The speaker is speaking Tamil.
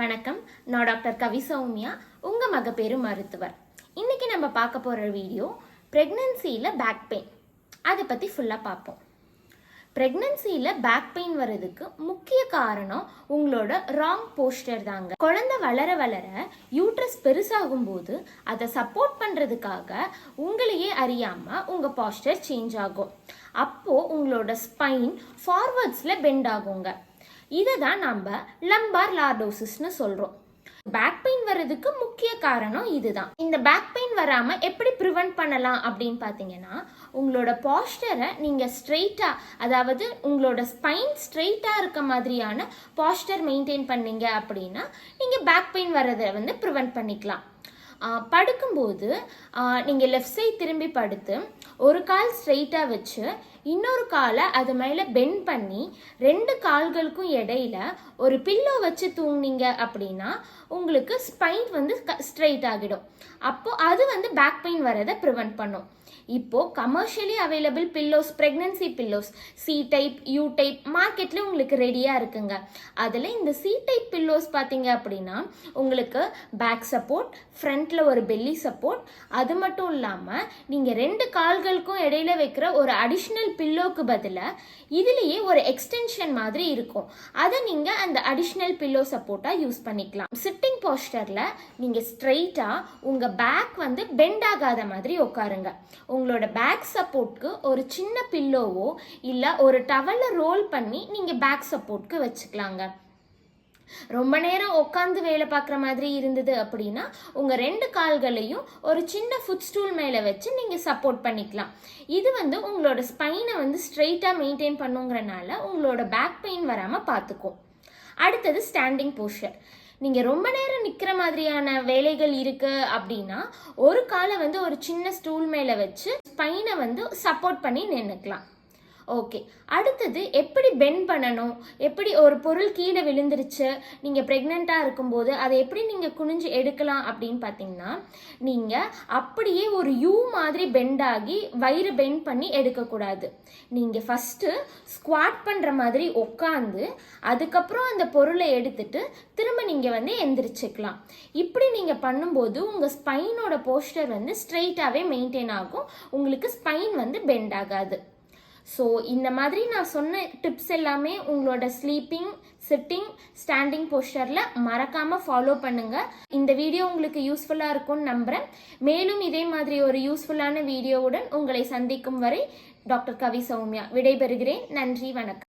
வணக்கம். நான் டாக்டர் கவி சௌமியா, உங்கள் மகப்பேறு மருத்துவர். இன்றைக்கி நம்ம பார்க்க போகிற வீடியோ ப்ரெக்னன்சியில் பேக் பெயின். அதை பற்றி ஃபுல்லாக பார்ப்போம். ப்ரெக்னன்சியில் பேக் பெயின் வர்றதுக்கு முக்கிய காரணம் உங்களோட ராங் போஸ்டர் தாங்க. குழந்தை வளர வளர யூட்ரஸ் பெருசாகும்போது அதை சப்போர்ட் பண்ணுறதுக்காக உங்களையே அறியாமல் உங்கள் போஸ்டர் சேஞ்ச் ஆகும். அப்போது உங்களோட ஸ்பைன் ஃபார்வர்ட்ஸில் பெண்ட் ஆகுங்க. இதை தான் நம்ம லம்பார் லார்டோசிஸ்னு சொல்கிறோம். பேக் பெயின் வர்றதுக்கு முக்கிய காரணம் இதுதான். இந்த பேக் பெயின் வராமல் எப்படி ப்ரிவென்ட் பண்ணலாம் அப்படின்னு பார்த்தீங்கன்னா, உங்களோட பாஸ்டரை நீங்கள் ஸ்ட்ரெயிட்டாக, அதாவது உங்களோட ஸ்பைன் ஸ்ட்ரெயிட்டாக இருக்க மாதிரியான பாஸ்டர் மெயின்டைன் பண்ணீங்க அப்படின்னா நீங்கள் பேக் பெயின் வர்றதை ப்ரிவென்ட் பண்ணிக்கலாம். படுக்கும்போது நீங்கள் லெஃப்ட் சைட் திரும்பி படுத்து ஒரு கால் ஸ்ட்ரெயிட்டாக வச்சு இன்னொரு காலை அது மேலே பெண்ட் பண்ணி 2 கால்களுக்கும் இடையில ஒரு பில்லோ வச்சு தூங்குனீங்க அப்படின்னா உங்களுக்கு ஸ்பைன் ஸ்ட்ரெயிட் ஆகிடும். அப்போது அது பேக் பெயின் வரதை ப்ரிவென்ட் பண்ணும். இப்போது commercially available pillows, pregnancy pillows C type, U type மார்க்கெட்டில் உங்களுக்கு ரெடியாக இருக்குங்க. அதில் இந்த C டைப் பில்லோஸ் பார்த்தீங்க அப்படின்னா உங்களுக்கு பேக் சப்போர்ட், ஃப்ரண்ட்டில் ஒரு பெல்லி சப்போர்ட், அது மட்டும் இல்லாமல் நீங்கள் 2 கால்களுக்கும் இடையில வைக்கிற ஒரு அடிஷ்னல் பில்லோக்கு பதிலாக இதுலேயே ஒரு எக்ஸ்டென்ஷன் மாதிரி இருக்கும். அதை நீங்கள் அந்த அடிஷ்னல் பில்லோ சப்போர்ட்டாக யூஸ் பண்ணிக்கலாம். சிட்டிங் போஸ்டரில் நீங்கள் ஸ்ட்ரெயிட்டாக உங்கள் பேக் பெண்ட் ஆகாத மாதிரி உட்காருங்க. உங்களோட பேக் சப்போர்ட்க்கு ஒரு சின்ன பில்லோவோ இல்லை ஒரு டவலை ரோல் பண்ணி நீங்கள் பேக் சப்போர்ட்க்கு வச்சுக்கலாங்க. ரொம்ப நேரம் உட்காந்து வேலை பார்க்குற மாதிரி இருந்தது அப்படின்னா உங்கள் 2 கால்களையும் ஒரு சின்ன ஃபுட் ஸ்டூல் மேலே வச்சு நீங்கள் சப்போர்ட் பண்ணிக்கலாம். இது உங்களோட ஸ்பைனை ஸ்ட்ரெயிட்டாக மெயின்டைன் பண்ணுங்கிறனால உங்களோட பேக் பெயின் வராமல் பார்த்துக்கும். அடுத்தது ஸ்டாண்டிங் போஸ்டர். நீங்கள் ரொம்ப நேரம் நிற்கிற மாதிரியான வேலைகள் இருக்குது அப்படின்னா ஒரு காலை ஒரு சின்ன ஸ்டூல் மேலே வச்சு ஸ்பைனை சப்போர்ட் பண்ணி நின்றுக்கலாம். ஓகே, அடுத்தது எப்படி பெண்ட் பண்ணணும், எப்படி ஒரு பொருள் கீழே விழுந்துருச்சு நீங்கள் ப்ரெக்னெண்ட்டாக இருக்கும்போது அதை எப்படி நீங்கள் குனிஞ்சு எடுக்கலாம் அப்படின்னு பார்த்தீங்கன்னா, நீங்கள் அப்படியே ஒரு யூ மாதிரி பெண்ட் ஆகி வயிறு பெண்ட் பண்ணி எடுக்கக்கூடாது. நீங்கள் ஃபஸ்ட்டு ஸ்குவாட் பண்ணுற மாதிரி உட்காந்து அதுக்கப்புறம் அந்த பொருளை எடுத்துட்டு திரும்ப நீங்கள் எந்திரிச்சிக்கலாம். இப்படி நீங்கள் பண்ணும்போது உங்கள் ஸ்பைனோட போஸ்டர் ஸ்ட்ரெயிட்டாகவே மெயின்டைன் ஆகும். உங்களுக்கு ஸ்பைன் பெண்ட் ஆகாது. ஸோ இந்த மாதிரி நான் சொன்ன டிப்ஸ் எல்லாமே உங்களோட ஸ்லீப்பிங், சிட்டிங், ஸ்டாண்டிங் போஸ்டரில் மறக்காமல் ஃபாலோ பண்ணுங்கள். இந்த வீடியோ உங்களுக்கு யூஸ்ஃபுல்லாக இருக்கும்னு நம்புகிறேன். மேலும் இதே மாதிரி ஒரு யூஸ்ஃபுல்லான வீடியோவுடன் உங்களை சந்திக்கும் வரை டாக்டர் கவி சௌமியா விடைபெறுகிறேன். நன்றி, வணக்கம்.